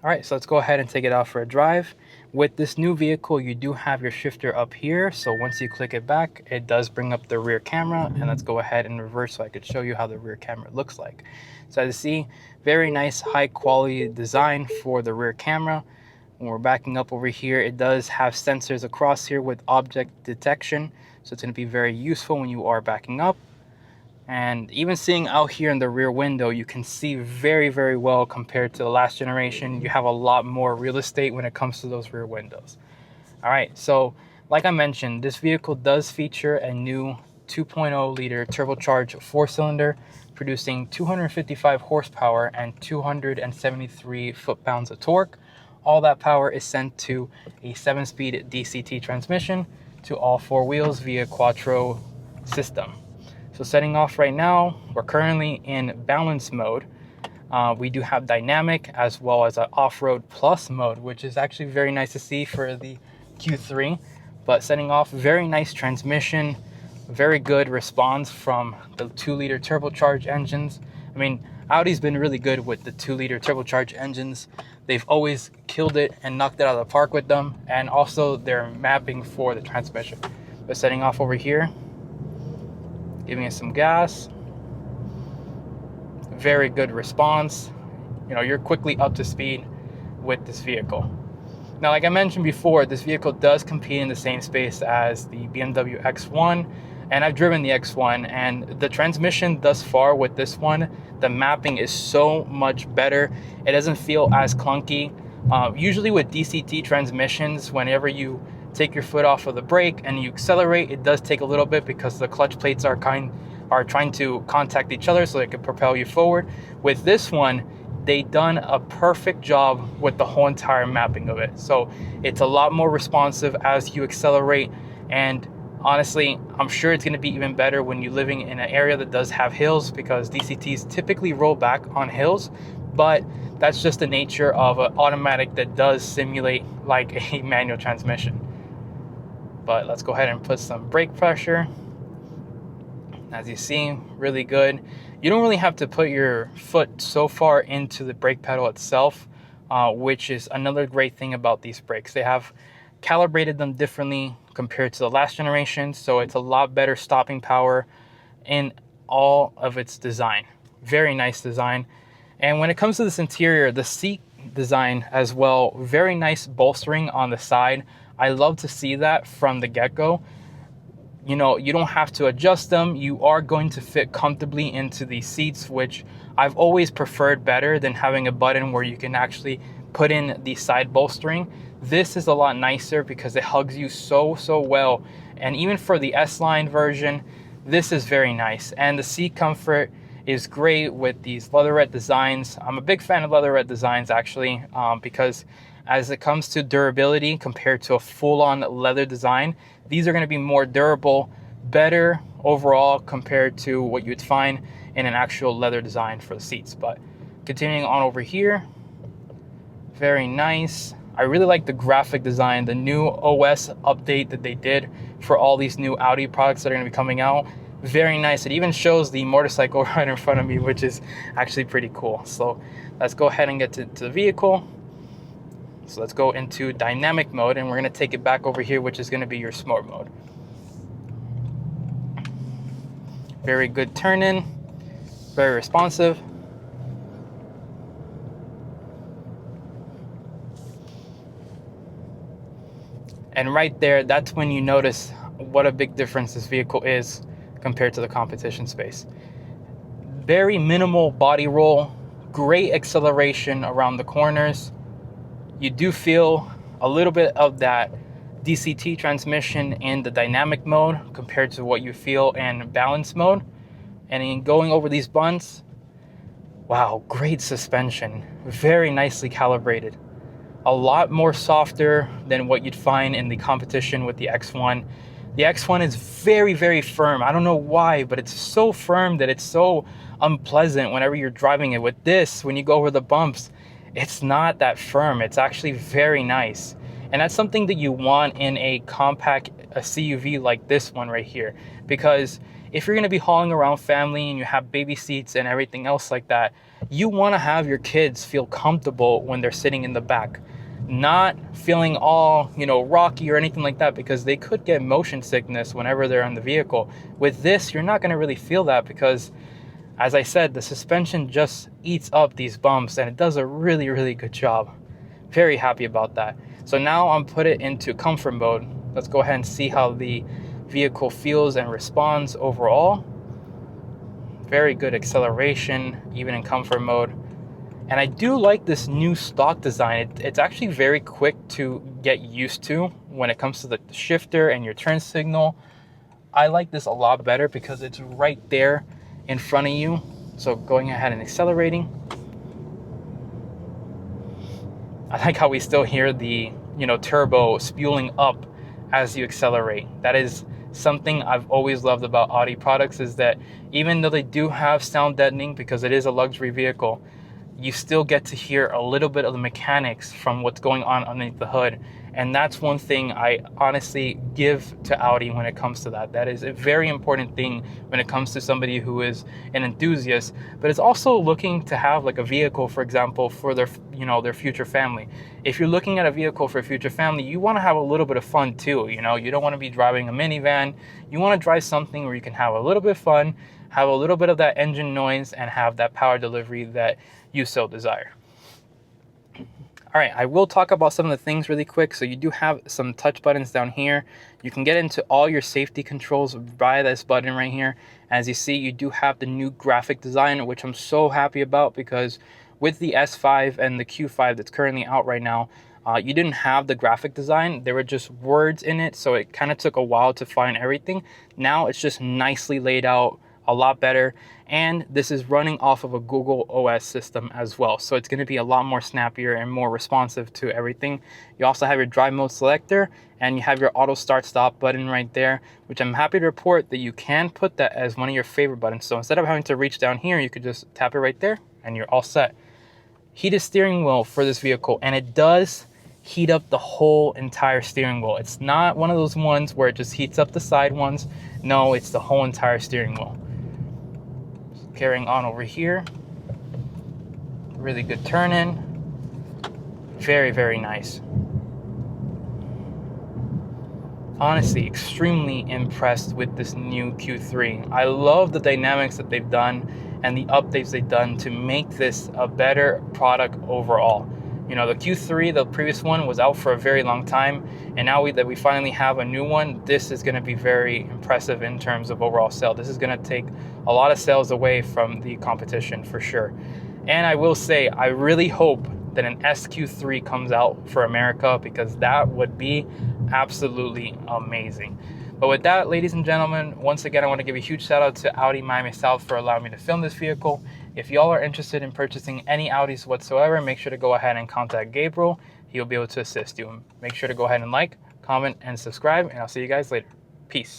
All right, so let's go ahead and take it out for a drive. With this new vehicle, you do have your shifter up here. So once you click it back, it does bring up the rear camera. And let's go ahead and reverse so I could show you how the rear camera looks like. So as you see, very nice high quality design for the rear camera. When we're backing up over here, it does have sensors across here with object detection. So it's going to be very useful when you are backing up. And even seeing out here in the rear window, you can see very, very well compared to the last generation. You have a lot more real estate when it comes to those rear windows. All right, so like I mentioned, this vehicle does feature a new 2.0 liter turbocharged 4-cylinder, producing 255 horsepower and 273 foot-pounds of torque. All that power is sent to a 7-speed DCT transmission to all 4 wheels via Quattro system. So setting off right now, we're currently in balance mode. We do have dynamic as well as an off-road plus mode, which is actually very nice to see for the Q3. But setting off, very nice transmission, very good response from the 2-liter turbocharged engines. I mean, Audi's been really good with the 2-liter turbocharged engines. They've always killed it and knocked it out of the park with them, and also their mapping for the transmission. But setting off over here, giving it some gas, very good response. You know, you're quickly up to speed with this vehicle. Now, like I mentioned before, this vehicle does compete in the same space as the BMW X1, and I've driven the X1, and the transmission thus far with this one, the mapping is so much better. It doesn't feel as clunky. Usually with DCT transmissions, whenever you take your foot off of the brake and you accelerate, it does take a little bit because the clutch plates are trying to contact each other so they can propel you forward. With this one, they done a perfect job with the whole entire mapping of it. So it's a lot more responsive as you accelerate, and honestly, I'm sure it's going to be even better when you're living in an area that does have hills, because DCTs typically roll back on hills, but that's just the nature of an automatic that does simulate like a manual transmission. But let's go ahead and put some brake pressure. As you see, really good. You don't really have to put your foot so far into the brake pedal itself, which is another great thing about these brakes. They have calibrated them differently compared to the last generation, so it's a lot better stopping power in all of its design. Very nice design. And when it comes to this interior, the seat design as well, very nice bolstering on the side. I love to see that from the get-go. You know, you don't have to adjust them. You are going to fit comfortably into these seats, which I've always preferred better than having a button where you can actually put in the side bolstering. This is a lot nicer because it hugs you so well. And even for the S-Line version, this is very nice. And the seat comfort is great with these leatherette designs. I'm a big fan of leatherette designs actually, because as it comes to durability compared to a full-on leather design, these are going to be more durable, better overall compared to what you'd find in an actual leather design for the seats. But continuing on over here, very nice. I really like the graphic design, the new OS update that they did for all these new Audi products that are going to be coming out. Very nice. It even shows the motorcycle right in front of me, which is actually pretty cool. So let's go ahead and get to the vehicle. So let's go into dynamic mode, and we're going to take it back over here, which is going to be your sport mode. Very good turn in, very responsive. And right there, that's when you notice what a big difference this vehicle is compared to the competition space. Very minimal body roll, great acceleration around the corners. You do feel a little bit of that DCT transmission in the dynamic mode compared to what you feel in balance mode. And in going over these bumps, wow, great suspension, very nicely calibrated. A lot more softer than what you'd find in the competition with the X1. The X1 is very firm. I don't know why, but it's so firm that it's so unpleasant whenever you're driving it. With this, when you go over the bumps, it's not that firm. It's actually very nice. And that's something that you want in a compact CUV like this one right here. Because if you're going to be hauling around family and you have baby seats and everything else like that, you want to have your kids feel comfortable when they're sitting in the back, not feeling all, rocky or anything like that, because they could get motion sickness whenever they're in the vehicle. With this, you're not going to really feel that because, as I said, the suspension just eats up these bumps and it does a really, really good job. Very happy about that. So now I'm put it into comfort mode. Let's go ahead and see how the vehicle feels and responds overall. Very good acceleration, even in comfort mode. And I do like this new stock design. It's actually very quick to get used to when it comes to the shifter and your turn signal. I like this a lot better because it's right there in front of you. So going ahead and accelerating. I like how we still hear the, turbo spewing up as you accelerate. That is something I've always loved about Audi products, is that even though they do have sound deadening because it is a luxury vehicle, you still get to hear a little bit of the mechanics from what's going on underneath the hood. And that's one thing I honestly give to Audi when it comes to that. That is a very important thing when it comes to somebody who is an enthusiast, but is also looking to have like a vehicle, for example, for their, their future family. If you're looking at a vehicle for a future family, you want to have a little bit of fun too. You don't want to be driving a minivan. You want to drive something where you can have a little bit of fun, have a little bit of that engine noise, and have that power delivery that you so desire. All right, I will talk about some of the things really quick. So you do have some touch buttons down here. You can get into all your safety controls by this button right here. As you see, you do have the new graphic design, which I'm so happy about, because with the S5 and the Q5 that's currently out right now, you didn't have the graphic design. There were just words in it, so it kind of took a while to find everything. Now it's just nicely laid out, a lot better, and this is running off of a Google OS system as well, so it's going to be a lot more snappier and more responsive to everything. You also have your drive mode selector, and you have your auto start stop button right there, which I'm happy to report that you can put that as one of your favorite buttons. So instead of having to reach down here, you could just tap it right there and you're all set. Heated steering wheel for this vehicle, and it does heat up the whole entire steering wheel. It's not one of those ones where it just heats up the side ones. No, it's the whole entire steering wheel. Carrying on over here, really good turn in, very, very nice. Honestly, extremely impressed with this new Q3. I love the dynamics that they've done and the updates they've done to make this a better product overall. The Q3, the previous one, was out for a very long time, and now that we finally have a new one, this is going to be very impressive in terms of overall sale. This is going to take a lot of sales away from the competition for sure. And I will say, I really hope that an SQ3 comes out for America, because that would be absolutely amazing. But with that, ladies and gentlemen, once again, I want to give a huge shout out to Audi Miami South for allowing me to film this vehicle. If y'all are interested in purchasing any Audis whatsoever, make sure to go ahead and contact Gabriel. He'll be able to assist you. Make sure to go ahead and like, comment, and subscribe, and I'll see you guys later. Peace.